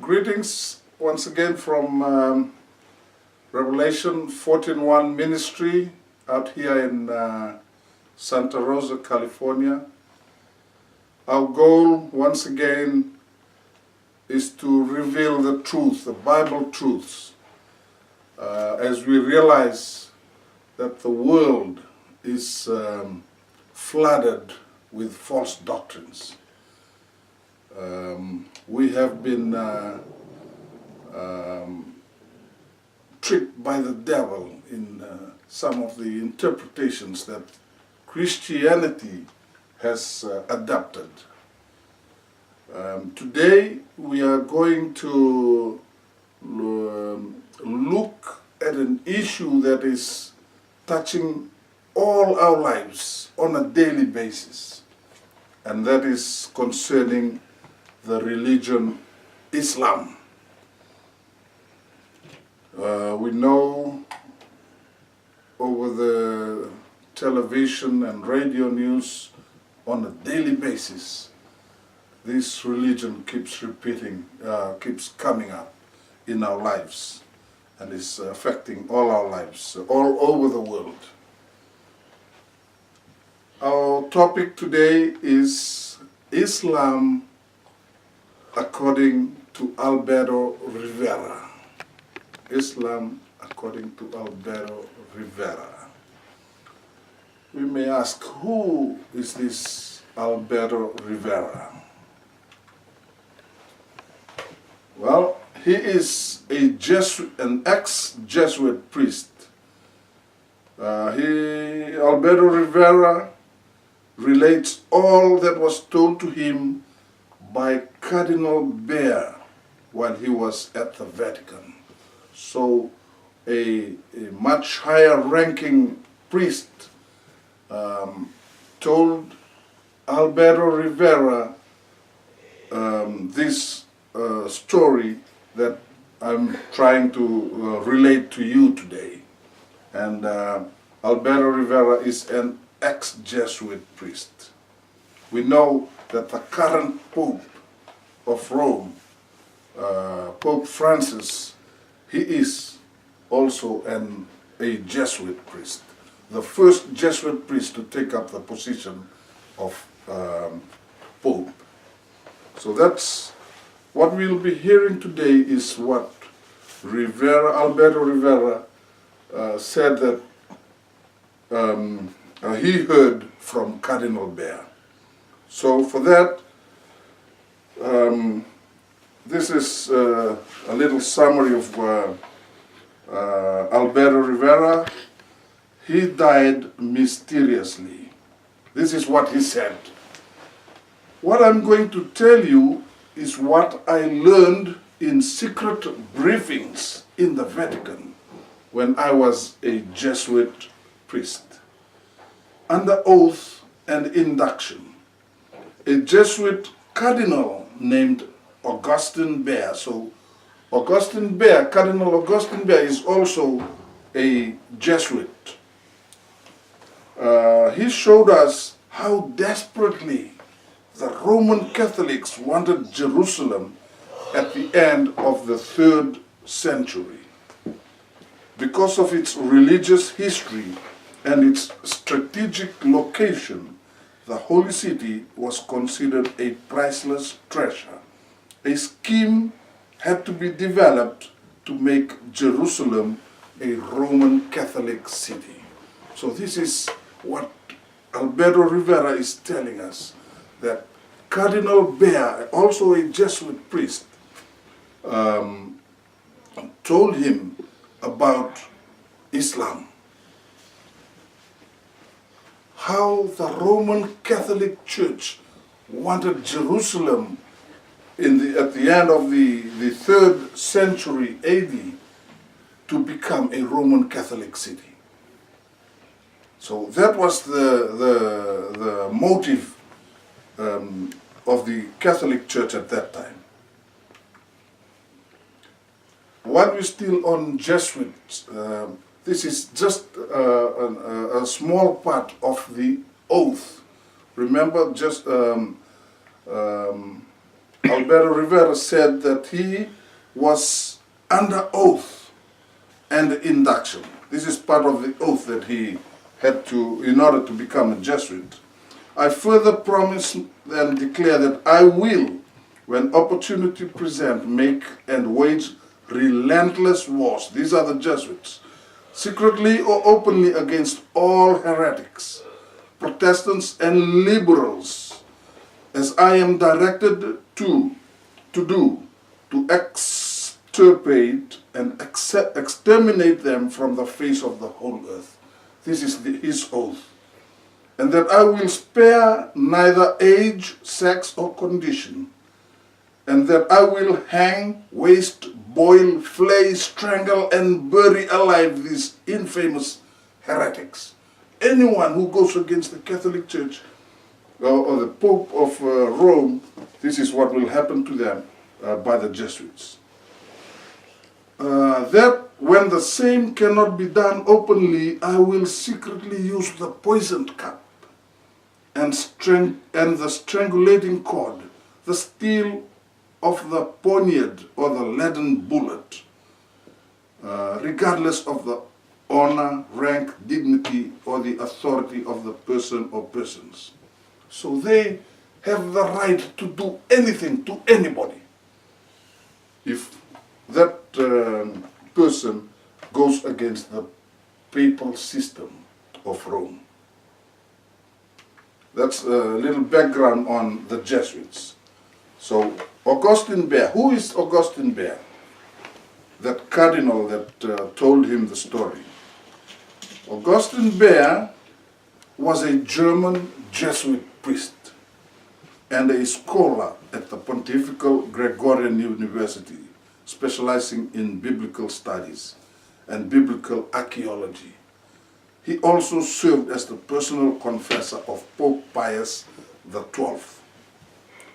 Greetings once again from Revelation 14:1 Ministry out here in Santa Rosa, California. Our goal once again is to reveal the truth, the Bible truths, as we realize that the world is flooded with false doctrines. We have been tricked by the devil in some of the interpretations that Christianity has adopted. Today we are going to look at an issue that is touching all our lives on a daily basis, and that is concerning the religion Islam. We know over the television and radio news on a daily basis, this religion keeps repeating, keeps coming up in our lives and is affecting all our lives, all over the world. Our topic today is Islam according to Alberto Rivera. Islam according to Alberto Rivera. We may ask, who is this Alberto Rivera? Well, he is an ex-Jesuit priest. Alberto Rivera relates all that was told to him by Cardinal Bea while he was at the Vatican. So a much higher ranking priest told Alberto Rivera this story that I'm trying to relate to you today. And Alberto Rivera is an ex-Jesuit priest. We know that the current Pope of Rome, Pope Francis, he is also a Jesuit priest, the first Jesuit priest to take up the position of Pope. So that's what we'll be hearing today, is what Alberto Rivera said that he heard from Cardinal Bea. So for that, this is a little summary of Alberto Rivera. He died mysteriously. This is what he said. What I'm going to tell you is what I learned in secret briefings in the Vatican when I was a Jesuit priest, under oath and induction. A Jesuit cardinal named Augustin Bea. So Augustin Bea, Cardinal Augustin Bea, is also a Jesuit. He showed us how desperately the Roman Catholics wanted Jerusalem at the end of the 3rd century. Because of its religious history and its strategic location, the Holy City was considered a priceless treasure. A scheme had to be developed to make Jerusalem a Roman Catholic city. So this is what Alberto Rivera is telling us, that Cardinal Bea, also a Jesuit priest, told him about Islam. How the Roman Catholic Church wanted Jerusalem at the end of the 3rd century AD to become a Roman Catholic city. So that was the motive of the Catholic Church at that time. While we're still on Jesuits, this is just a small part of the oath. Remember, just Alberto Rivera said that he was under oath and induction. This is part of the oath that he had to, in order to become a Jesuit. I further promise and declare that I will, when opportunity present, make and wage relentless wars. These are the Jesuits, secretly or openly, against all heretics, Protestants and liberals, as I am directed to do, to extirpate and exterminate them from the face of the whole earth. This is his oath. And that I will spare neither age, sex, or condition, and that I will hang, waste, boil, flay, strangle, and bury alive these infamous heretics. Anyone who goes against the Catholic Church or the Pope of Rome, this is what will happen to them by the Jesuits. That when the same cannot be done openly, I will secretly use the poisoned cup and the strangulating cord, the steel of the poniard or the leaden bullet, regardless of the honor, rank, dignity, or the authority of the person or persons. So they have the right to do anything to anybody if that person goes against the papal system of Rome. That's a little background on the Jesuits. So Augustin Bea, who is Augustin Bea? That cardinal that told him the story. Augustin Bea was a German Jesuit priest and a scholar at the Pontifical Gregorian University, specializing in biblical studies and biblical archaeology. He also served as the personal confessor of Pope Pius XII.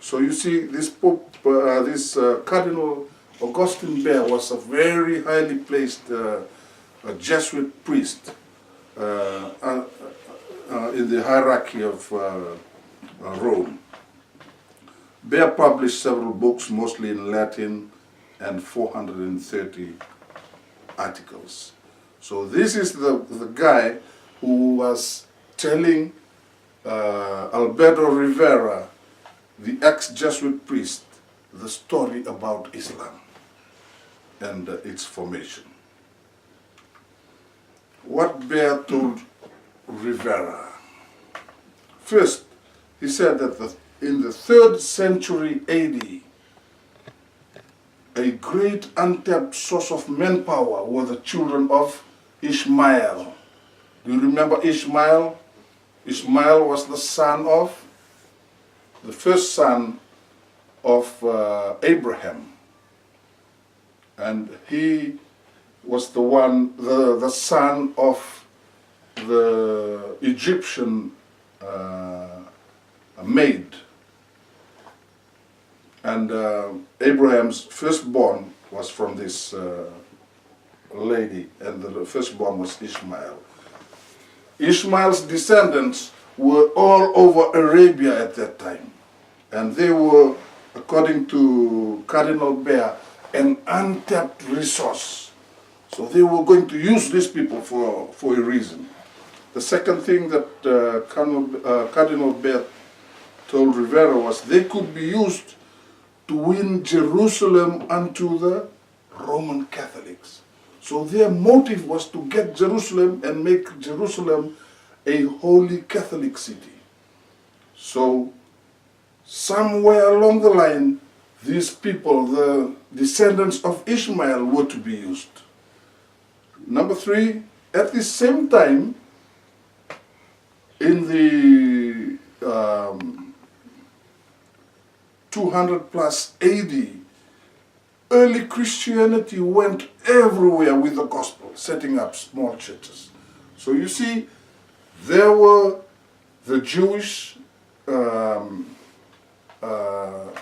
So you see, this Cardinal Augustin Bea was a very highly placed Jesuit priest in the hierarchy of Rome. Bea published several books, mostly in Latin, and 430 articles. So this is the guy who was telling Alberto Rivera, the ex-Jesuit priest, the story about Islam and its formation. What Bea told Rivera? First, he said that in the 3rd century AD, a great untapped source of manpower were the children of Ishmael. Do you remember Ishmael? Ishmael was the first son of Abraham. And he was the son of the Egyptian maid. And Abraham's firstborn was from this lady, and the firstborn was Ishmael. Ishmael's descendants were all over Arabia at that time, and they were, according to Cardinal Bea, an untapped resource. So they were going to use these people for a reason. The second thing that Cardinal Bea told Rivera was they could be used to win Jerusalem unto the Roman Catholics. So their motive was to get Jerusalem and make Jerusalem a holy Catholic city. So somewhere along the line, these people, the descendants of Ishmael, were to be used. Number 3, at the same time, in the 200 plus AD, early Christianity went everywhere with the gospel, setting up small churches. So you see, there were the Jewish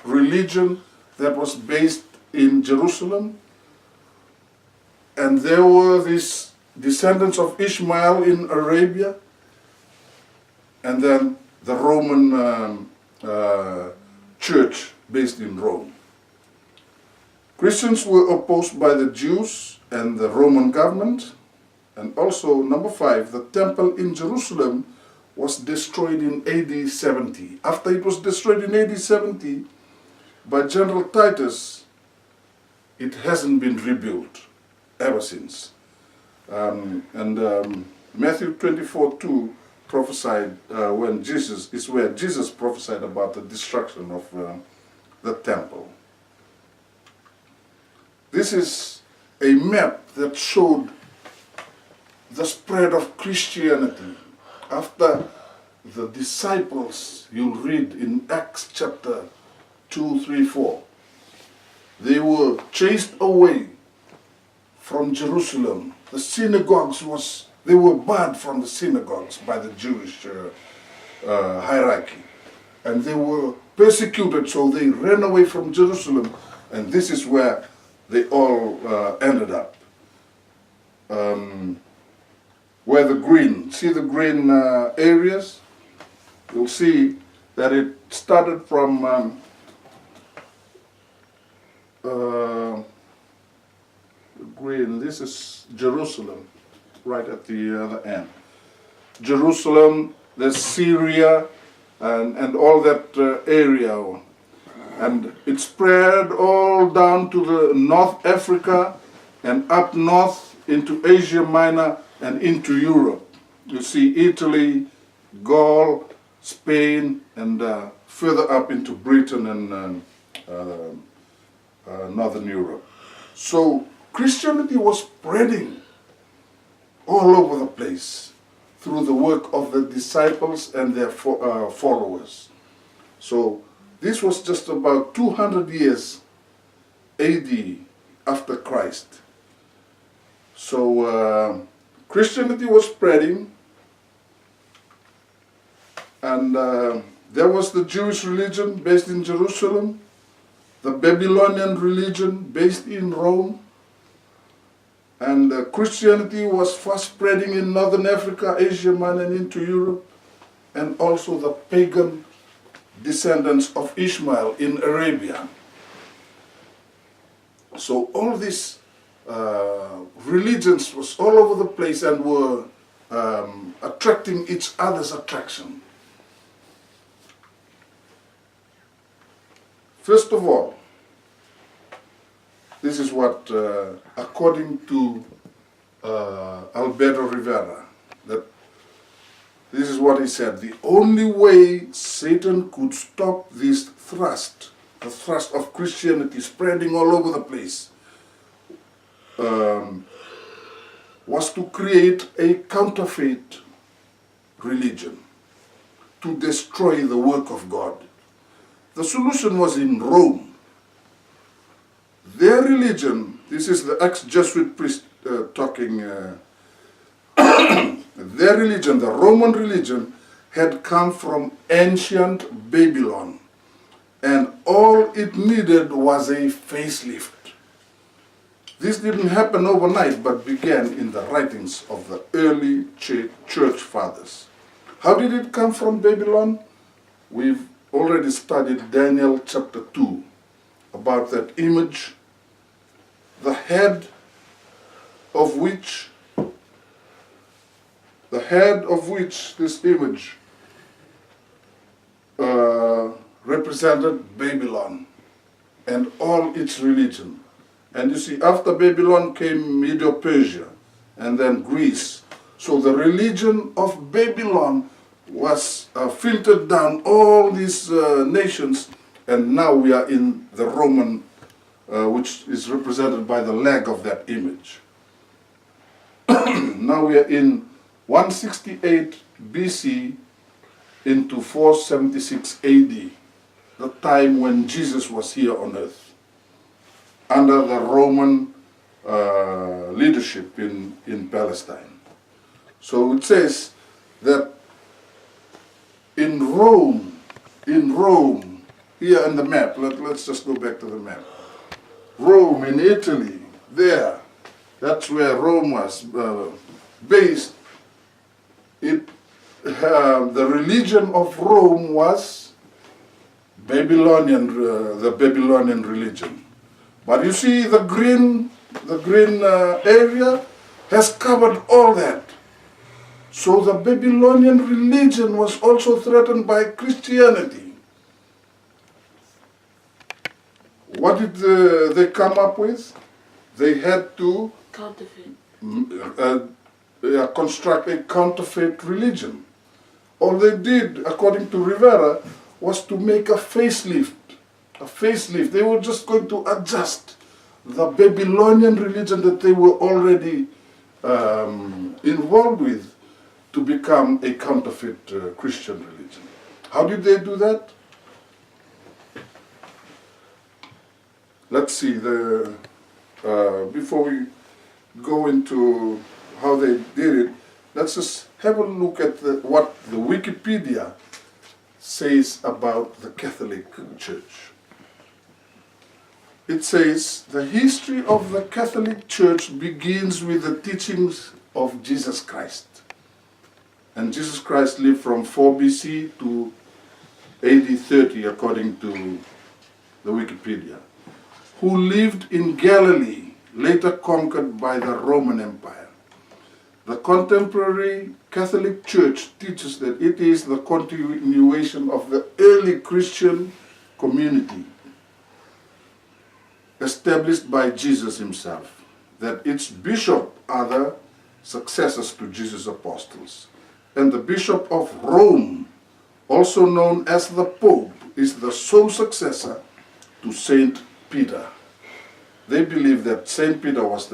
religion that was based in Jerusalem, and there were these descendants of Ishmael in Arabia, and then the Roman church based in Rome. Christians were opposed by the Jews and the Roman government. And also, number 5, the temple in Jerusalem was destroyed in AD 70. After it was destroyed in AD 70 by General Titus, it hasn't been rebuilt ever since. Matthew 24:2 prophesied when Jesus is where Jesus prophesied about the destruction of the temple. This is a map that showed the spread of Christianity after the disciples. You'll read in Acts chapter 2, 3, 4. They were chased away from Jerusalem. The synagogues they were barred from the synagogues by the Jewish hierarchy. And they were persecuted, so they ran away from Jerusalem. And this is where they all ended up. Where the green, see the green areas? You'll see that it started from the green. This is Jerusalem, right at the other end. Jerusalem, there's Syria, and all that area. And it spread all down to the North Africa and up north into Asia Minor and into Europe. You see Italy, Gaul, Spain, and further up into Britain and Northern Europe. So Christianity was spreading all over the place through the work of the disciples and their followers. So this was just about 200 years AD after Christ. So Christianity was spreading, and there was the Jewish religion based in Jerusalem, the Babylonian religion based in Rome, and Christianity was fast spreading in Northern Africa, Asia Minor, and into Europe, and also the pagan descendants of Ishmael in Arabia. So all these religions was all over the place and were attracting each other's attraction. First of all, this is what, according to Alberto Rivera, that this is what he said: the only way Satan could stop this thrust, the thrust of Christianity spreading all over the place, was to create a counterfeit religion to destroy the work of God. The solution was in Rome. Their religion, this is the ex-Jesuit priest talking, their religion, the Roman religion, had come from ancient Babylon, and all it needed was a facelift. This didn't happen overnight, but began in the writings of the early church fathers. How did it come from Babylon? We've already studied Daniel chapter 2 about that image, the head of which this image represented Babylon and all its religion. And you see, after Babylon came Medo-Persia and then Greece. So the religion of Babylon was filtered down all these nations, and now we are in the Roman, which is represented by the leg of that image. Now we are in 168 BC into 476 AD, the time when Jesus was here on earth, under the Roman leadership in Palestine. So it says that in Rome, here in the map, let's just go back to the map. Rome in Italy, that's where Rome was based. The religion of Rome was the Babylonian religion. But you see, the green area has covered all that. So the Babylonian religion was also threatened by Christianity. What did they come up with? They had to construct a counterfeit religion. All they did, according to Rivera, was to make a facelift. A facelift. They were just going to adjust the Babylonian religion that they were already involved with to become a counterfeit Christian religion. How did they do that? Let's see, before we go into how they did it, let's just have a look at what the Wikipedia says about the Catholic Church. It says, the history of the Catholic Church begins with the teachings of Jesus Christ. And Jesus Christ lived from 4 BC to AD 30, according to the Wikipedia, who lived in Galilee, later conquered by the Roman Empire. The contemporary Catholic Church teaches that it is the continuation of the early Christian community established by Jesus himself, that its bishop are the successors to Jesus' apostles. And the Bishop of Rome, also known as the Pope, is the sole successor to Saint Peter. They believe that Saint Peter was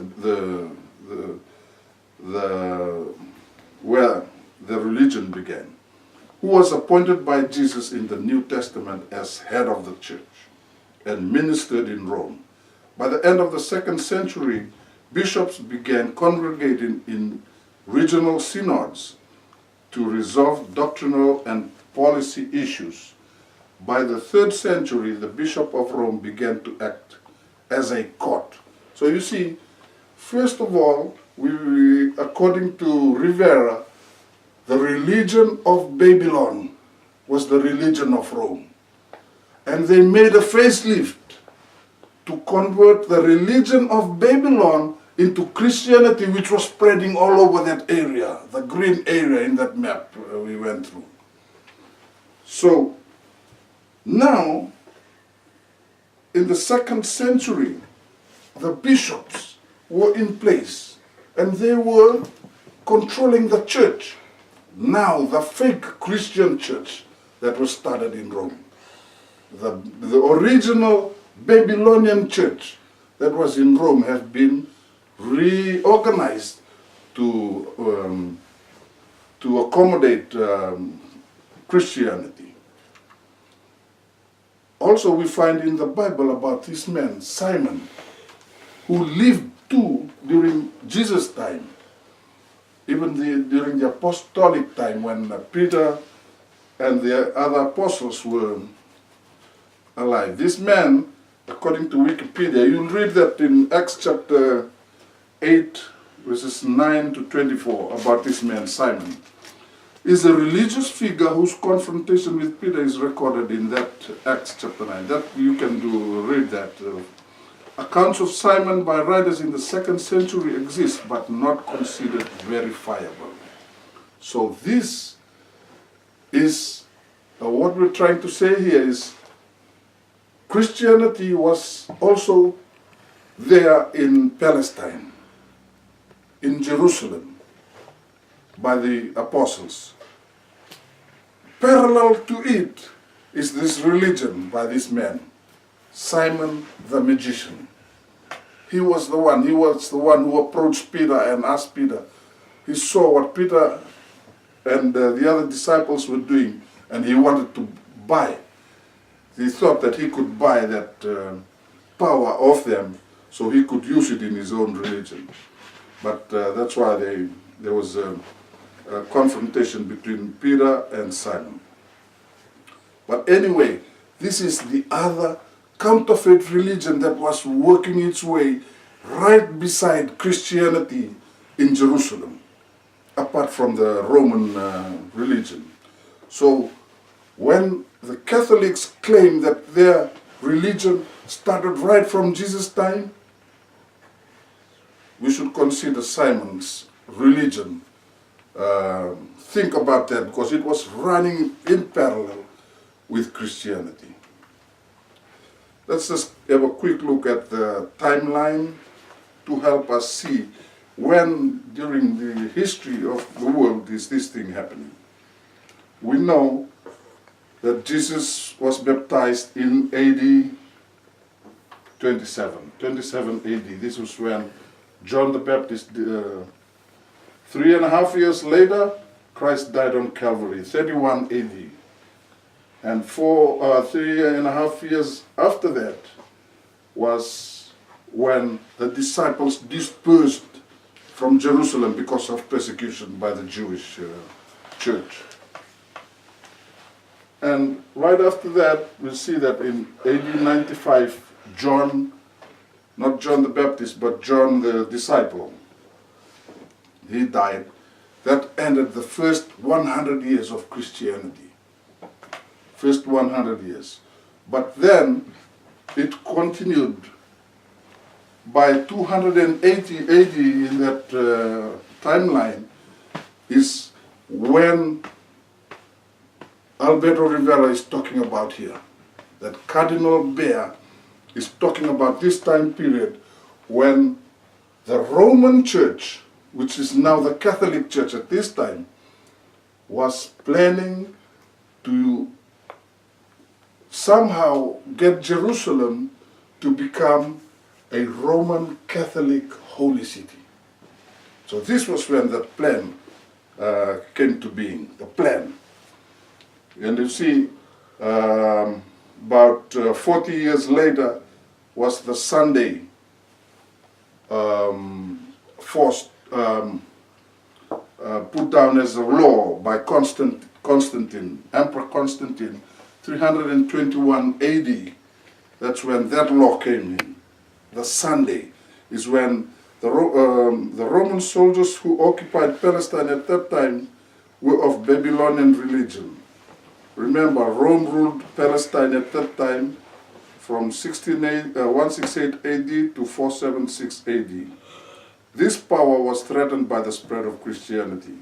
where the religion began, who was appointed by Jesus in the New Testament as head of the church and ministered in Rome. By the end of the 2nd century, bishops began congregating in regional synods to resolve doctrinal and policy issues. By the 3rd century, the Bishop of Rome began to act as a court. So you see, first of all, according to Rivera, the religion of Babylon was the religion of Rome. And they made a facelift to convert the religion of Babylon into Christianity, which was spreading all over that area, the green area in that map we went through. So now, in the 2nd century, the bishops were in place and they were controlling the church. Now, the fake Christian church that was started in Rome, the original Babylonian church that was in Rome, have been reorganized to accommodate Christianity. Also, we find in the Bible about this man, Simon, who lived too during Jesus' time, even during the apostolic time when Peter and the other apostles were alive. This man, according to Wikipedia, you'll read that in Acts chapter 8, verses 9 to 24, about this man, Simon, is a religious figure whose confrontation with Peter is recorded in that Acts chapter 9. That you can read that. Accounts of Simon by writers in the 2nd century exist, but not considered verifiable. So this is what we're trying to say here is Christianity was also there in Palestine, in Jerusalem, by the apostles. Parallel to it is this religion by this man, Simon the magician. He was the one who approached Peter and asked Peter. He saw what Peter and the other disciples were doing, and he wanted to buy. He thought that he could buy that power of them so he could use it in his own religion. But that's why there was a confrontation between Peter and Simon. But anyway, this is the other counterfeit religion that was working its way right beside Christianity in Jerusalem, apart from the Roman religion. So when the Catholics claim that their religion started right from Jesus' time, we should consider Simon's religion. Think about that, because it was running in parallel with Christianity. Let's just have a quick look at the timeline to help us see when during the history of the world is this thing happening. We know that Jesus was baptized in AD 27 AD. This was when John the Baptist, 3.5 years later, Christ died on Calvary, 31 AD. And 3.5 years after that was when the disciples dispersed from Jerusalem because of persecution by the Jewish church. And right after that, we see that in AD 95, John, not John the Baptist, but John the disciple, he died. That ended the first 100 years of Christianity. First 100 years. But then it continued. By 280 AD in that timeline is when Alberto Rivera is talking about here. That Cardinal Bea is talking about this time period when the Roman Church, which is now the Catholic Church at this time, was planning to somehow get Jerusalem to become a Roman Catholic holy city. So this was when the plan came to being, the plan. And you see, about 40 years later was the Sunday forced, put down as a law by Constantine, Emperor Constantine, 321 AD. That's when that law came in. The Sunday is when the Roman soldiers who occupied Palestine at that time were of Babylonian religion. Remember, Rome ruled Palestine at that time from 168 AD to 476 AD. This power was threatened by the spread of Christianity.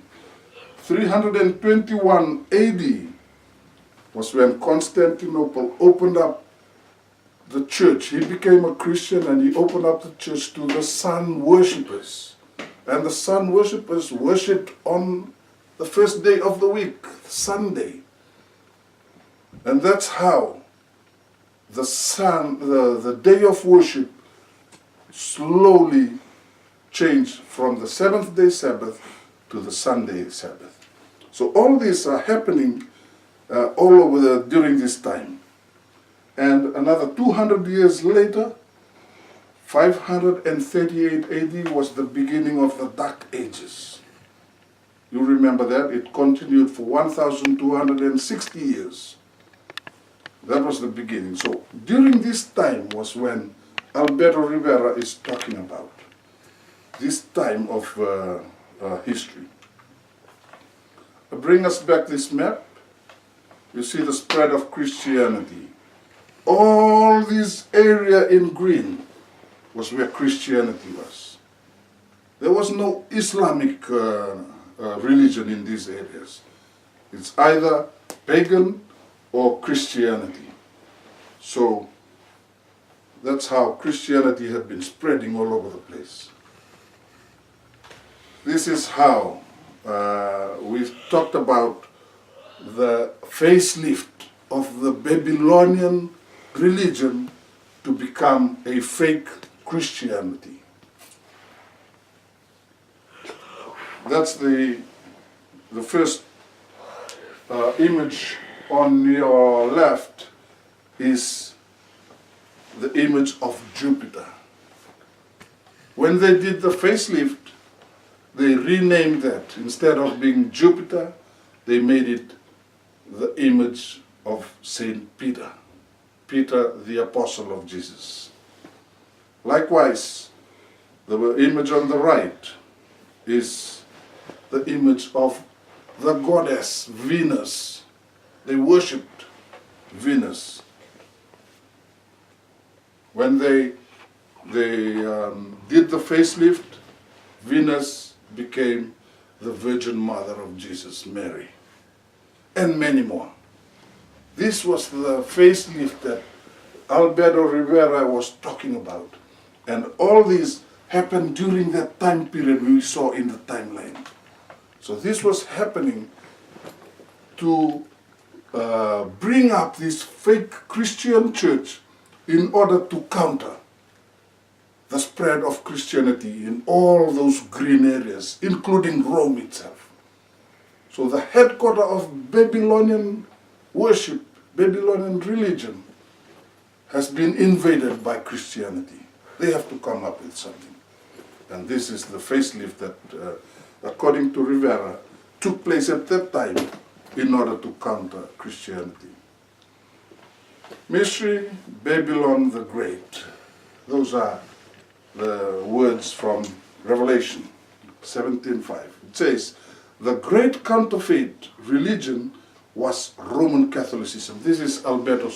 321 AD was when Constantinople opened up the church. He became a Christian and he opened up the church to the sun worshippers. And the sun worshippers worshipped on the first day of the week, Sunday. And that's how the day of worship slowly changed from the seventh-day Sabbath to the Sunday Sabbath. So all these are happening all over during this time. And another 200 years later, 538 AD was the beginning of the Dark Ages. You remember that? It continued for 1,260 years. That was the beginning. So during this time was when Alberto Rivera is talking about. This time of history. Bring us back this map. You see the spread of Christianity. All this area in green was where Christianity was. There was no Islamic religion in these areas. It's either pagan or Christianity. So that's how Christianity had been spreading all over the place. This is how we've talked about the facelift of the Babylonian religion to become a fake Christianity. That's the first image on your left is the image of Jupiter. When they did the facelift, they renamed that. Instead of being Jupiter, they made it the image of Saint Peter. Peter, the apostle of Jesus. Likewise, the image on the right is the image of the goddess Venus. they worshipped Venus. When they did the facelift, Venus became the Virgin Mother of Jesus, Mary, and many more. This was the facelift that Alberto Rivera was talking about. And all these happened during that time period we saw in the timeline. So this was happening to bring up this fake Christian church in order to counter the spread of Christianity in all those green areas, including Rome itself. So the headquarters of Babylonian worship, Babylonian religion, has been invaded by Christianity. They have to come up with something. And this is the facelift that, according to Rivera, took place at that time in order to counter Christianity. Mystery, Babylon the Great. Those are the words from Revelation 17:5. It says, the great counterfeit religion was Roman Catholicism. This is Alberto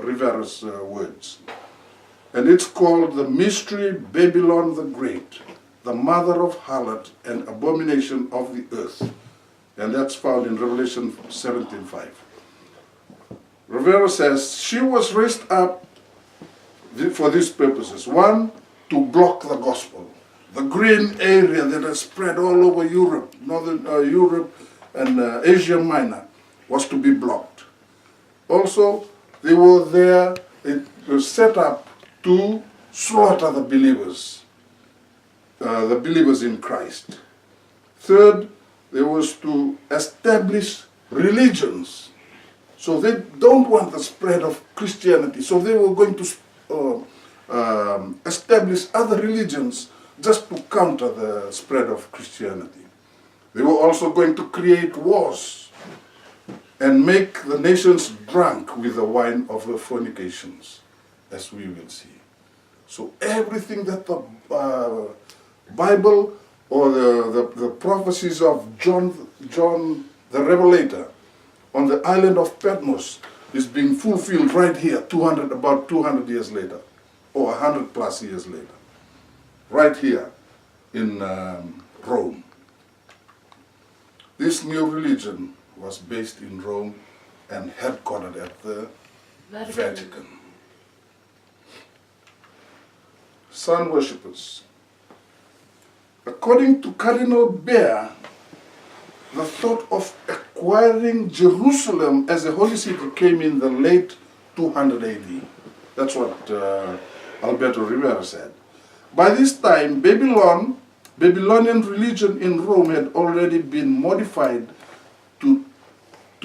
Rivera's words. And it's called the Mystery Babylon the Great, the mother of harlot and abomination of the earth. And that's found in Revelation 17:5. Rivera says, she was raised up for these purposes. One, to block the gospel. The green area that has spread all over Europe, Northern Europe and Asia Minor, was to be blocked. Also, they were there, it was set up to slaughter the believers in Christ. Third, there was to establish religions. So they don't want the spread of Christianity. So they were going to establish other religions just to counter the spread of Christianity. They were also going to create wars and make the nations drunk with the wine of their fornications, as we will see. So everything that the Bible or the prophecies of John the Revelator on the island of Patmos is being fulfilled right here, about 200 years later, or 100 plus years later, right here in Rome. This new religion was based in Rome and headquartered at the Vatican. Sun worshippers. According to Cardinal Bea, the thought of acquiring Jerusalem as a holy city came in the late 200 AD. That's what Alberto Rivera said. By this time, Babylonian religion in Rome had already been modified to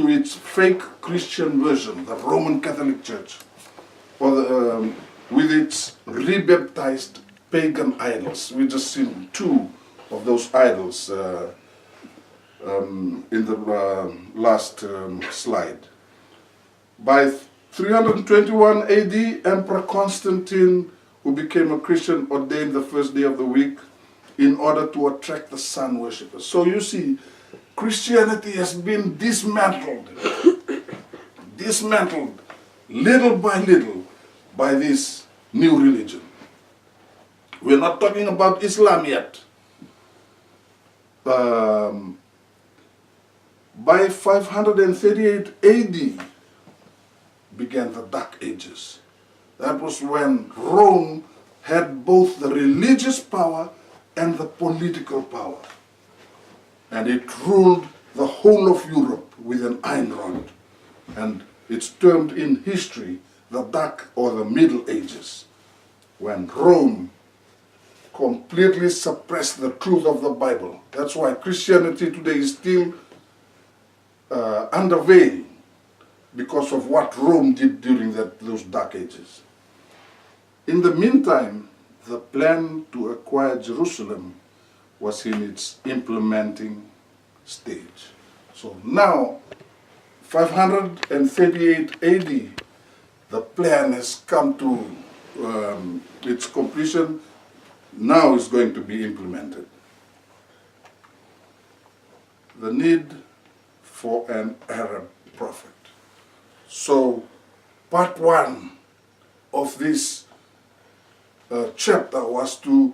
its fake Christian version, the Roman Catholic Church, or with its rebaptized pagan idols. We just seen two of those idols in the last slide. By 321 AD, Emperor Constantine, who became a Christian, ordained the first day of the week in order to attract the sun worshippers. So you see, Christianity has been dismantled little by little by this new religion. We're not talking about Islam yet. By 538 AD began the Dark Ages. That was when Rome had both the religious power and the political power. And it ruled the whole of Europe with an iron rod. And it's termed in history the Dark or the Middle Ages, when Rome completely suppressed the truth of the Bible. That's why Christianity today is still under veil, because of what Rome did during those Dark Ages. In the meantime, the plan to acquire Jerusalem was in its implementing stage. So now, 538 AD, the plan has come to its completion. Now it's going to be implemented. The need for an Arab prophet. So part one of this chapter was to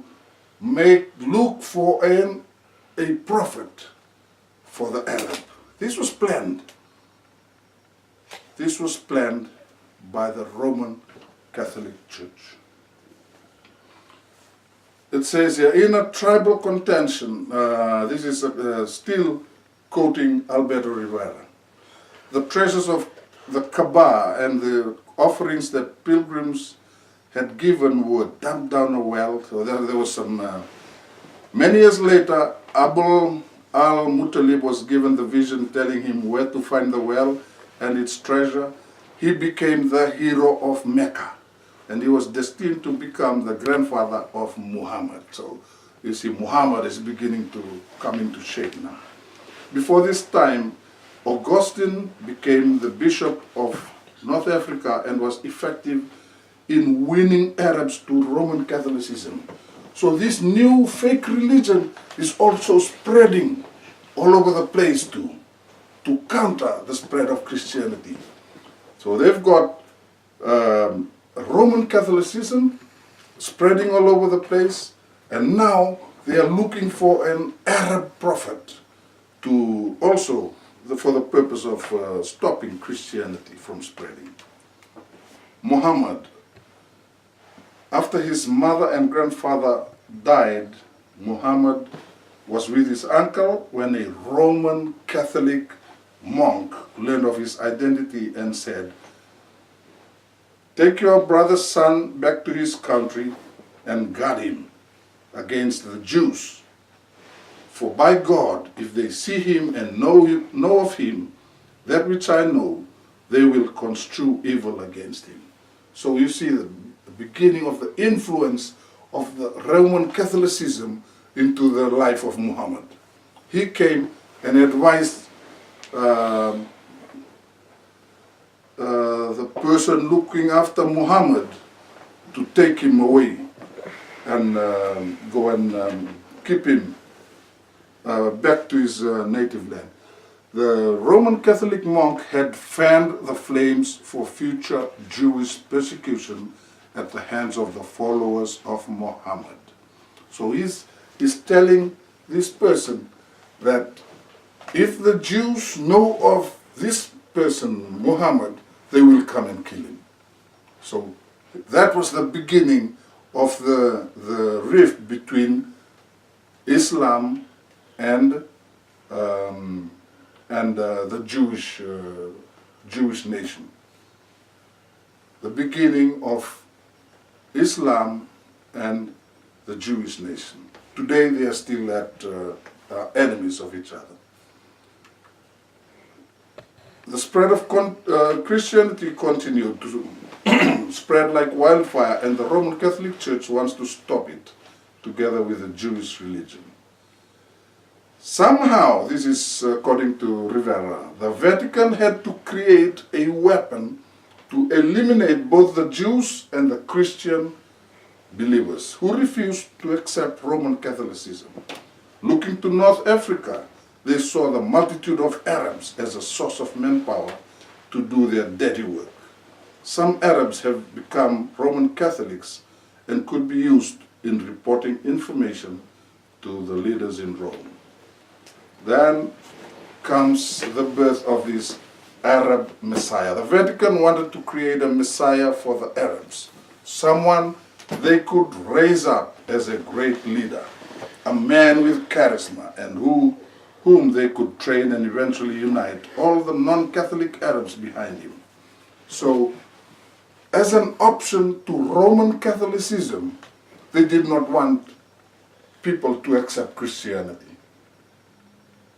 look for a prophet for the Arab. This was planned. This was planned by the Roman Catholic Church. It says here, in a tribal contention, this is still quoting Alberto Rivera, the treasures of the Kaaba and the offerings that pilgrims had given were dumped down a well. So there was some... many years later, Abu al-Muttalib was given the vision telling him where to find the well and its treasure. He became the hero of Mecca, and he was destined to become the grandfather of Muhammad. So you see, Muhammad is beginning to come into shape now. Before this time, Augustine became the bishop of North Africa and was effective in winning Arabs to Roman Catholicism. So this new fake religion is also spreading all over the place to counter the spread of Christianity. So they've got Roman Catholicism spreading all over the place, and now they are looking for an Arab prophet to also, for the purpose of stopping Christianity from spreading. Muhammad, after his mother and grandfather died, Muhammad was with his uncle when a Roman Catholic monk learned of his identity and said, "Take your brother's son back to his country and guard him against the Jews. For by God, if they see him and know of him, that which I know, they will construe evil against him." So you see the beginning of the influence of the Roman Catholicism into the life of Muhammad. He came and advised the person looking after Muhammad to take him away and go and keep him back to his native land. The Roman Catholic monk had fanned the flames for future Jewish persecution at the hands of the followers of Muhammad. So he's telling this person that if the Jews know of this person, Muhammad, they will come and kill him. So that was the beginning of the rift between Islam and the Jewish nation. The beginning of Islam and the Jewish nation. Today they are still enemies of each other. The spread of Christianity continued to spread like wildfire, and the Roman Catholic Church wants to stop it, together with the Jewish religion. Somehow, this is according to Rivera, the Vatican had to create a weapon to eliminate both the Jews and the Christian believers who refused to accept Roman Catholicism. Looking to North Africa, they saw the multitude of Arabs as a source of manpower to do their dirty work. Some Arabs have become Roman Catholics and could be used in reporting information to the leaders in Rome. Then comes the birth of this Arab Messiah. The Vatican wanted to create a Messiah for the Arabs, someone they could raise up as a great leader, a man with charisma, and whom they could train and eventually unite all the non-Catholic Arabs behind him. So, as an option to Roman Catholicism, they did not want people to accept Christianity.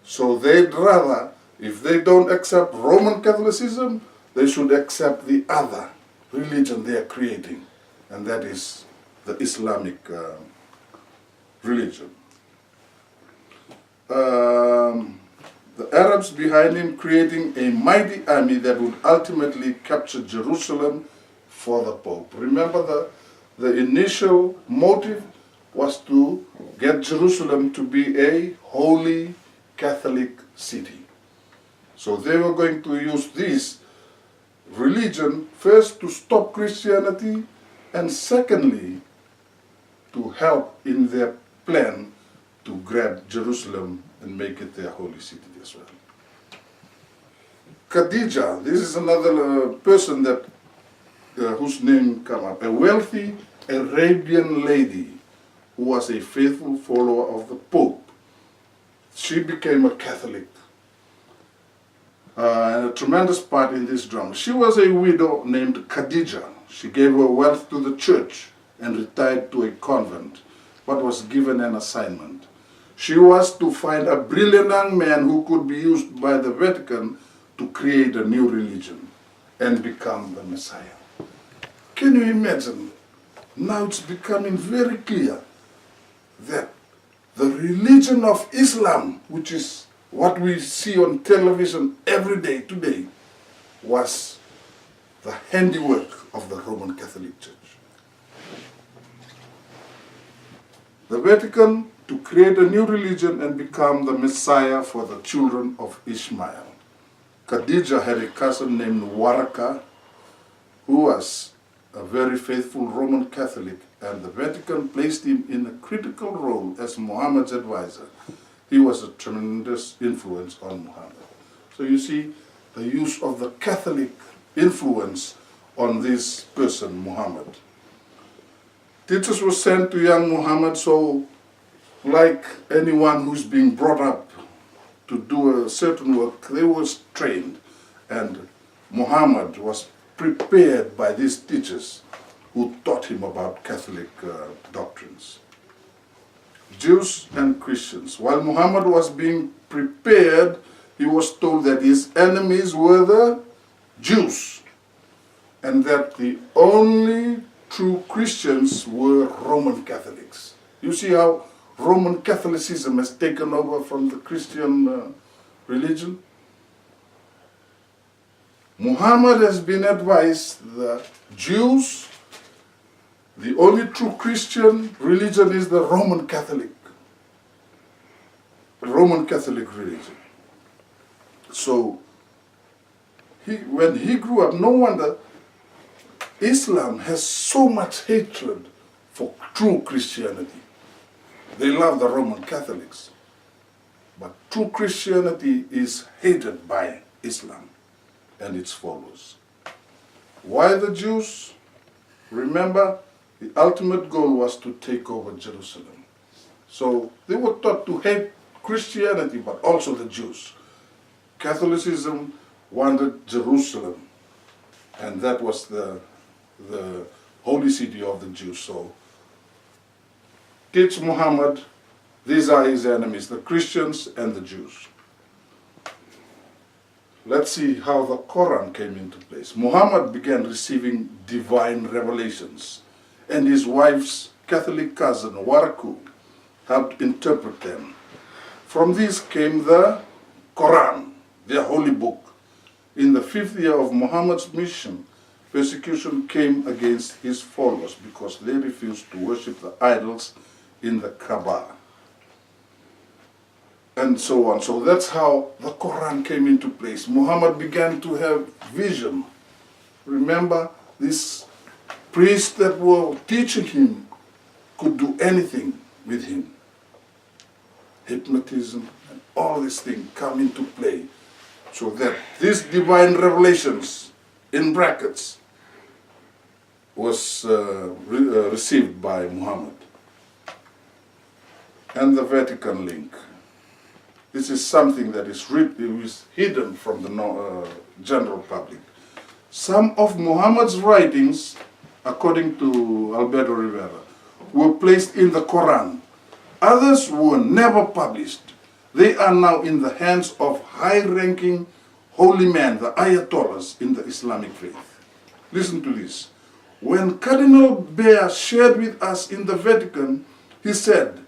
So they'd rather, if they don't accept Roman Catholicism, they should accept the other religion they are creating, and that is the Islamic religion. The Arabs behind him creating a mighty army that would ultimately capture Jerusalem for the Pope. Remember, the initial motive was to get Jerusalem to be a holy Catholic city. So they were going to use this religion, first to stop Christianity, and secondly, to help in their plan to grab Jerusalem and make it their holy city as well. Khadija, this is another person that whose name come up, a wealthy Arabian lady who was a faithful follower of the Pope. She became a Catholic and a tremendous part in this drama. She was a widow named Khadija. She gave her wealth to the church and retired to a convent, but was given an assignment. She was to find a brilliant young man who could be used by the Vatican to create a new religion and become the Messiah. Can you imagine? Now it's becoming very clear that the religion of Islam, which is what we see on television every day today, was the handiwork of the Roman Catholic Church. The Vatican to create a new religion and become the Messiah for the children of Ishmael. Khadija had a cousin named Waraka, who was a very faithful Roman Catholic, and the Vatican placed him in a critical role as Muhammad's advisor. He was a tremendous influence on Muhammad. So you see the use of the Catholic influence on this person, Muhammad. Teachers were sent to young Muhammad, so like anyone who's being brought up to do a certain work, they were trained, and Muhammad was prepared by these teachers who taught him about Catholic doctrines. Jews and Christians. While Muhammad was being prepared, he was told that his enemies were the Jews, and that the only true Christians were Roman Catholics. You see how Roman Catholicism has taken over from the Christian religion? Muhammad has been advised that Jews, the only true Christian religion is the Roman Catholic religion. So when he grew up, no wonder Islam has so much hatred for true Christianity. They love the Roman Catholics, but true Christianity is hated by Islam and its followers. Why the Jews? Remember, the ultimate goal was to take over Jerusalem. So they were taught to hate Christianity, but also the Jews. Catholicism wanted Jerusalem, and that was the holy city of the Jews. So teach Muhammad, these are his enemies, the Christians and the Jews. Let's see how the Quran came into place. Muhammad began receiving divine revelations, and his wife's Catholic cousin, Waraku, helped interpret them. From these came the Quran, their holy book. In the 5th year of Muhammad's mission, persecution came against his followers because they refused to worship the idols in the Kaaba, and so on. So that's how the Quran came into place. Muhammad began to have vision. Remember, these priests that were teaching him could do anything with him. Hypnotism and all these things come into play, so that these divine revelations, in brackets, was received by Muhammad. And the Vatican link. This is something that is hidden from the general public. Some of Muhammad's writings, according to Alberto Rivera, were placed in the Quran. Others were never published. They are now in the hands of high-ranking holy men, the Ayatollahs in the Islamic faith. Listen to this. When Cardinal Bea shared with us in the Vatican, he said,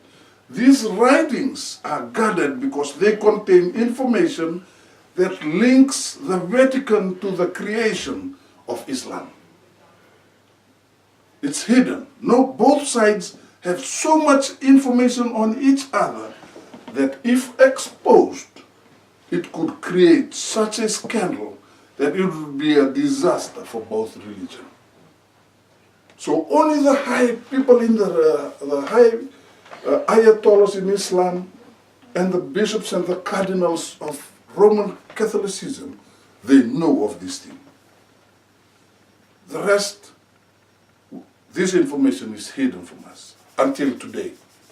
"These writings are guarded because they contain information that links the Vatican to the creation of Islam." It's hidden. No, both sides have so much information on each other that if exposed, it could create such a scandal that it would be a disaster for both religions. So only the high people in the high ayatollahs in Islam and the bishops and the cardinals of Roman Catholicism, they know of this thing. The rest, this information is hidden from us until today,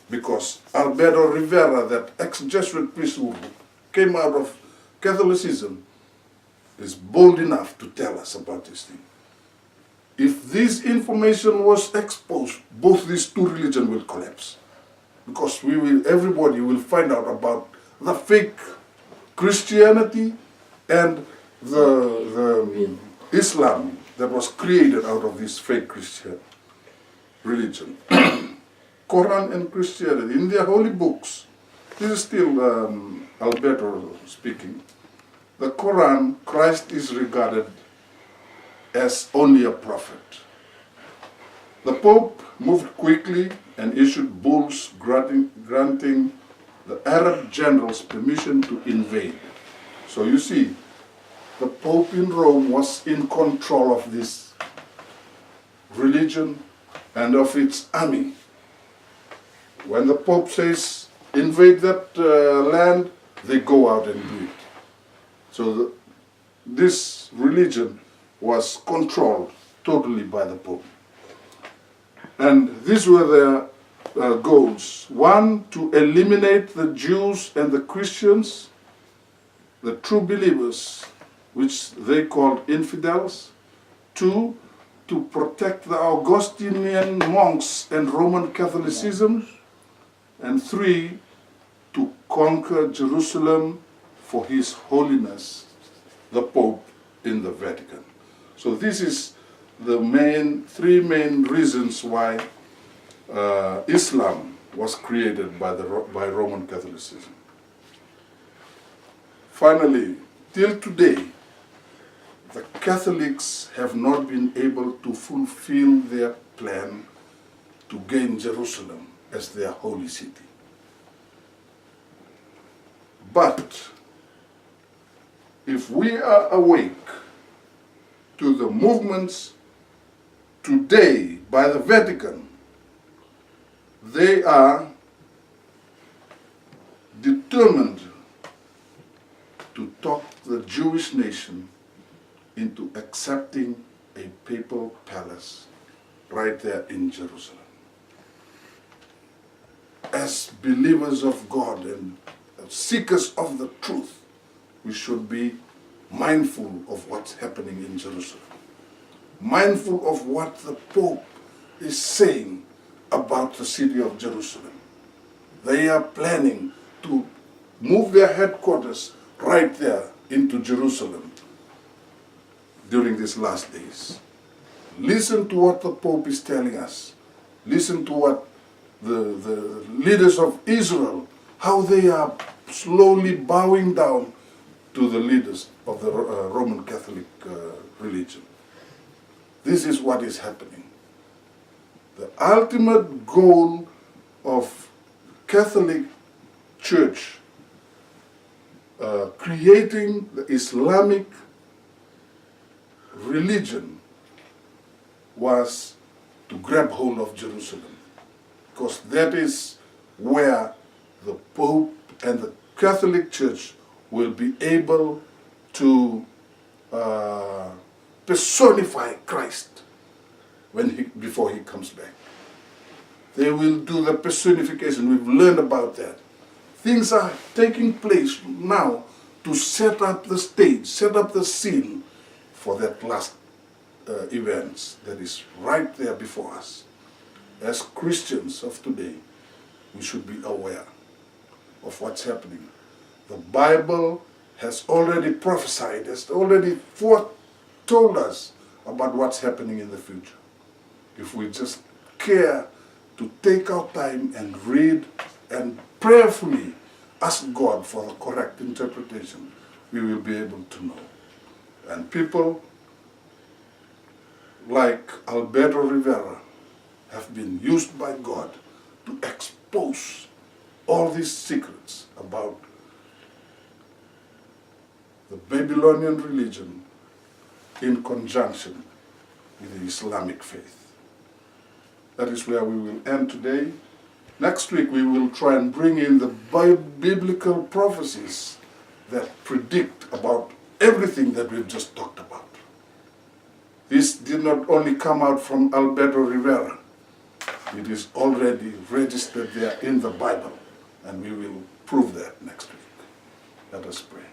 because Alberto Rivera, that ex-Jesuit priest who came out of Catholicism, is bold enough to tell us about this thing. If this information was exposed, both these two religions will collapse, because everybody will find out about the fake Christianity and the Islam that was created out of this fake Christian religion. Quran and Christianity, in their holy books, this is still Alberto speaking, the Quran, Christ is regarded as only a prophet. The Pope moved quickly and issued bulls granting the Arab generals permission to invade. So you see, the Pope in Rome was in control of this religion and of its army. When the Pope says, invade that land, they go out and do it. So this religion was controlled totally by the Pope. And these were their goals. One, to eliminate the Jews and the Christians, the true believers, which they called infidels. Two, to protect the Augustinian monks and Roman Catholicism. And three, to conquer Jerusalem for His Holiness, the Pope in the Vatican. So this is the three main reasons why Islam was created by Roman Catholicism. Finally, till today, the Catholics have not been able to fulfill their plan to gain Jerusalem as their holy city. But if we are awake to the movements today by the Vatican, they are determined to talk the Jewish nation into accepting a papal palace right there in Jerusalem. As believers of God and seekers of the truth, we should be mindful of what's happening in Jerusalem, mindful of what the Pope is saying about the city of Jerusalem. They are planning to move their headquarters right there into Jerusalem during these last days. Listen to what the Pope is telling us. Listen to what the leaders of Israel, how they are slowly bowing down to the leaders of the Roman Catholic religion. This is what is happening. The ultimate goal of Catholic Church creating the Islamic religion was to grab hold of Jerusalem, because that is where the Pope and the Catholic Church will be able to personify Christ before He comes back. They will do the personification. We've learned about that. Things are taking place now to set up the stage, set up the scene for that last events that is right there before us. As Christians of today, we should be aware of what's happening. The Bible has already prophesied, has already foretold us about what's happening in the future. If we just care to take our time and read and prayerfully ask God for the correct interpretation, we will be able to know. And people like Alberto Rivera have been used by God to expose all these secrets about the Babylonian religion in conjunction with the Islamic faith. That is where we will end today. Next week we will try and bring in the biblical prophecies that predict about everything that we've just talked about. This did not only come out from Alberto Rivera. It is already registered there in the Bible, and we will prove that next week. Let us pray.